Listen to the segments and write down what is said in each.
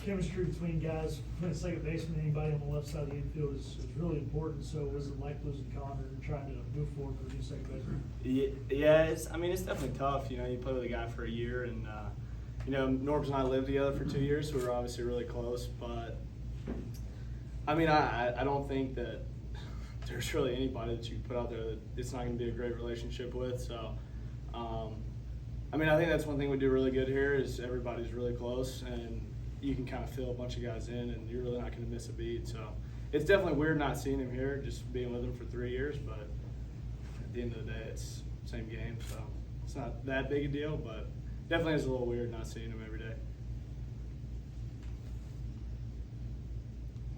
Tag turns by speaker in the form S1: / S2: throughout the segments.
S1: chemistry between guys, between the second baseman, anybody on the left side of the infield is really important. So was it like losing Connor and trying to move forward for a new second baseman?
S2: Yeah, it's definitely tough. You know, you play with a guy for a year, and you know, Norbs and I lived together for 2 years, so we were obviously really close. But I mean, I don't think that there's really anybody that you can put out there that it's not going to be a great relationship with. So, I mean, I think that's one thing we do really good here is everybody's really close, and you can kind of fill a bunch of guys in, and you're really not going to miss a beat. So it's definitely weird not seeing him here, just being with him for 3 years. But at the end of the day, it's the same game, so it's not that big a deal. But definitely is a little weird not seeing him every day.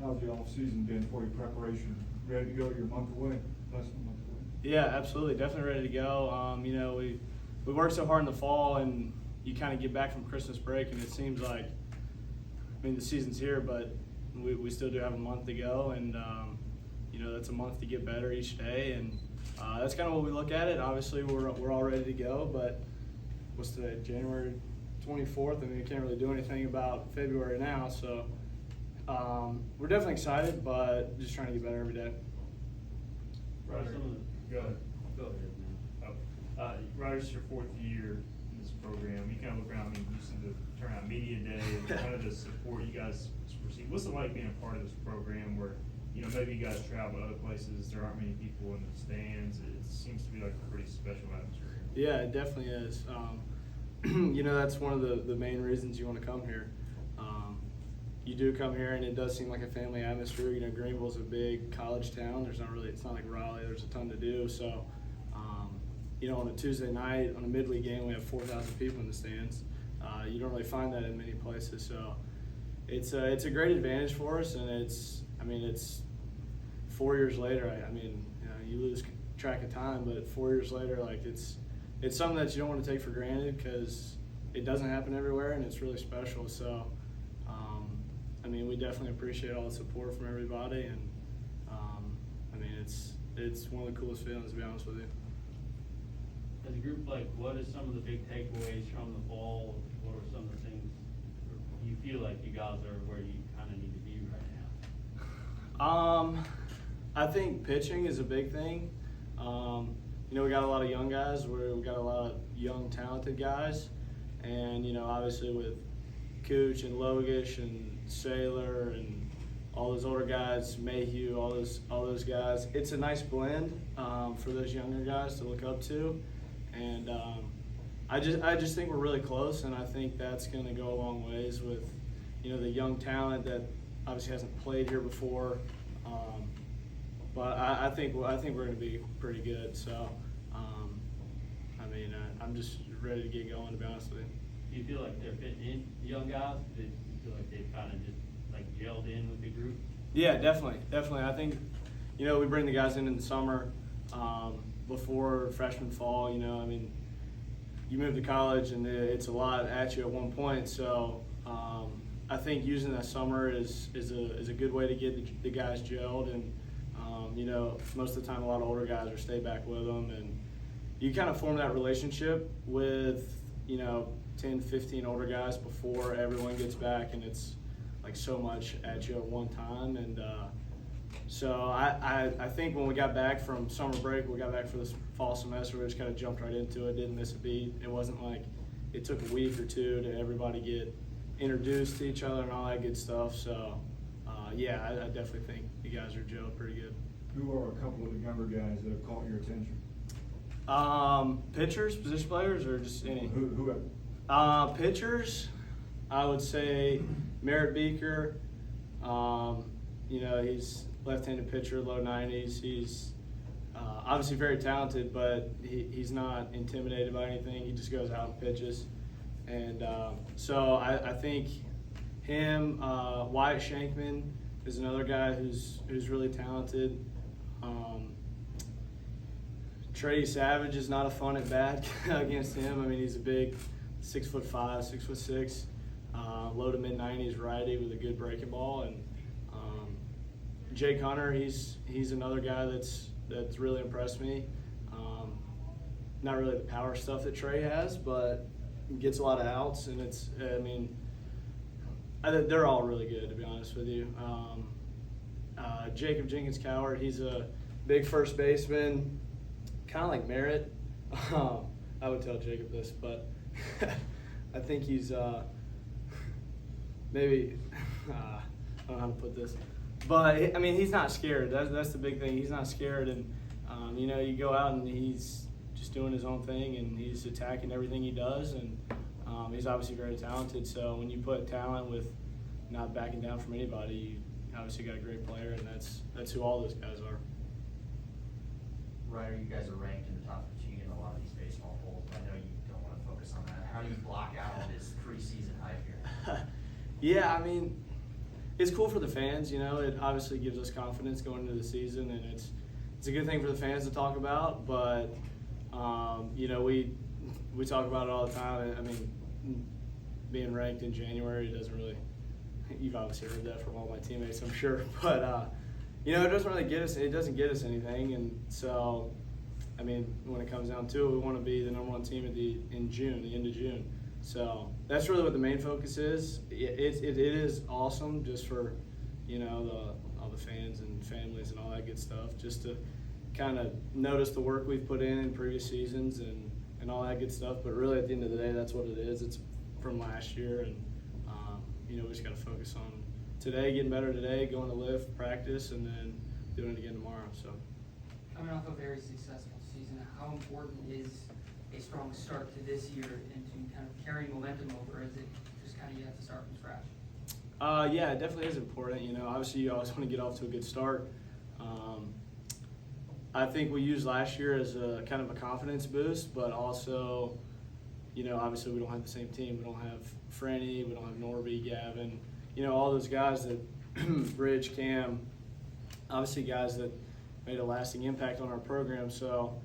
S3: How's the off season been for your preparation? Ready to go? You're a month away, less than a month away.
S2: Yeah, absolutely, definitely ready to go. You know, we worked so hard in the fall, and you kind of get back from Christmas break, and it seems like, I mean, the season's here, but we still do have a month to go, and you know, that's a month to get better each day, and that's kind of what we look at it. Obviously, we're all ready to go, but what's today? January 24th. I mean, we can't really do anything about February now, so we're definitely excited, but just trying to get better every day.
S4: Ryder, go ahead.
S5: Go ahead, man.
S4: Ryder's your 4th year in this program. You kind of look around, I mean, you see the turnout media day and kind of the support you guys receive. What's it like being a part of this program where, you know, maybe you guys travel to other places, there aren't many people in the stands. It seems to be like a pretty special atmosphere.
S2: Yeah, it definitely is. You know, that's one of the main reasons you want to come here. You do come here, and it does seem like a family atmosphere. You know, Greenville's a big college town. It's not like Raleigh. There's a ton to do. So, you know, on a Tuesday night, on a midweek game, we have 4,000 people in the stands. You don't really find that in many places. So, it's a great advantage for us, and it's 4 years later. I mean, you know, you lose track of time, but 4 years later, like it's something that you don't want to take for granted because it doesn't happen everywhere, and it's really special. So, I mean, we definitely appreciate all the support from everybody, and I mean, it's one of the coolest feelings, to be honest with you.
S5: As a group, like, what are some of the big takeaways from the fall? What are some of the things you feel like you guys are where you kind of need to be right now?
S2: I think pitching is a big thing. You know, we got a lot of young guys. We got a lot of young, talented guys, and you know, obviously with Cooch and Logish and Saylor and all those older guys, Mayhew, all those guys. It's a nice blend for those younger guys to look up to, and I just think we're really close, and I think that's going to go a long ways with, you know, the young talent that obviously hasn't played here before. But I think we're going to be pretty good. So, I mean, I'm just ready to get going, to be honest with you.
S5: Do you feel like they're fitting in, the young guys? Do you feel like they've kind of just like gelled in with the group?
S2: Yeah, definitely. I think, you know, we bring the guys in the summer before freshman fall. You know, I mean, you move to college and it's a lot at you at one point. So I think using that summer is a good way to get the guys gelled, and you know, most of the time a lot of older guys are stay back with them, and you kind of form that relationship with, you know, 10, 15 older guys before everyone gets back, and it's like so much at you at one time. And so I think when we got back from summer break, we got back for this fall semester, we just kind of jumped right into it, didn't miss a beat. It wasn't like it took a week or two to everybody get introduced to each other and all that good stuff. So yeah, I definitely think you guys are gelled pretty good.
S3: Who are a couple of the younger guys that have caught your attention?
S2: Pitchers, position players, or just any?
S3: Who?
S2: Pitchers, I would say Merritt Beaker. You know, he's left-handed pitcher, low 90s. He's obviously very talented, but he's not intimidated by anything. He just goes out and pitches. And so I think him, Wyatt Shankman is another guy who's really talented. Trey Savage is not a fun at bat against him. I mean, he's a big 6'5", 6'6", low to mid 90s righty with a good breaking ball. And Jake Hunter, he's another guy that's really impressed me. Not really the power stuff that Trey has, but gets a lot of outs, and they're all really good, to be honest with you. Jacob Jenkins Coward, he's a big first baseman, kind of like Merritt. I would tell Jacob this, but I think he's maybe I don't know how to put this, but I mean he's not scared. That's the big thing. He's not scared, and you go out and he's just doing his own thing, and he's attacking everything he does, and he's obviously very talented. So when you put talent with not backing down from anybody, you obviously got a great player, and that's who all those guys are.
S6: Ryder, you guys are ranked in the top 15 in a lot of these baseball polls. I know you don't want to focus on that. How do you block out all this preseason hype here?
S2: Yeah, I mean, it's cool for the fans. It obviously gives us confidence going into the season, and it's a good thing for the fans to talk about. But we talk about it all the time. I mean, being ranked in January doesn't really. You've obviously heard that from all my teammates, I'm sure. But it doesn't really get us. It doesn't get us anything, and so. I mean, when it comes down to it, we want to be the number one team in June, the end of June. So that's really what the main focus is. It is awesome just for, all the fans and families and all that good stuff, just to kind of notice the work we've put in previous seasons and all that good stuff. But really, at the end of the day, that's what it is. It's from last year, and we just got to focus on today, getting better today, going to lift, practice, and then doing it again tomorrow. So.
S7: Coming off a very successful season, how important is a strong start to this year into kind of carrying momentum over? Is it just kind of you have to start from scratch?
S2: Yeah, it definitely is important. Obviously you always want to get off to a good start. I think we used last year as a kind of a confidence boost, but also, obviously we don't have the same team. We don't have Franny, we don't have Norby, Gavin, all those guys that Rich, Cam, obviously guys that made a lasting impact on our program. So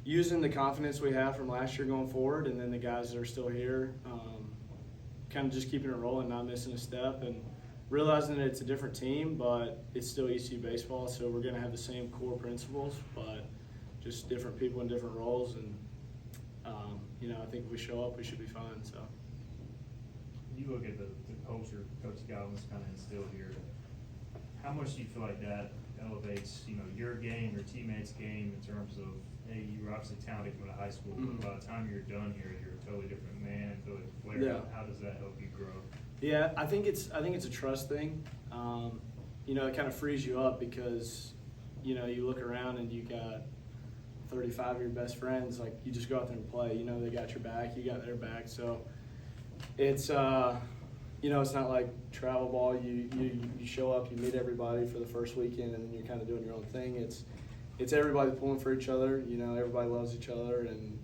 S2: using the confidence we have from last year going forward, and then the guys that are still here, kind of just keeping it rolling, not missing a step, and realizing that it's a different team, but it's still ECU baseball, so we're going to have the same core principles, but just different people in different roles. And I think if we show up, we should be fine. So
S4: You look at the culture Coach Galvin's kind of instilled here. How much do you feel like that elevates, your game, your teammates' game in terms of, hey, you were obviously talented coming to high school, but by the time you're done here, you're a totally different man, totally different player.
S2: Yeah.
S4: How does that help you grow?
S2: Yeah, I think it's a trust thing. It kind of frees you up because, you look around and you got 35 of your best friends. Like, you just go out there and play. They got your back, you got their back. So it's it's not like travel ball. You show up, you meet everybody for the first weekend, and then you're kind of doing your own thing. It's everybody pulling for each other. Everybody loves each other, and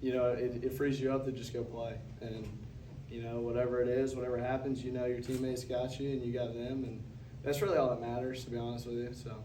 S2: it frees you up to just go play. And whatever it is, whatever happens, your teammates got you, and you got them, and that's really all that matters, to be honest with you. So.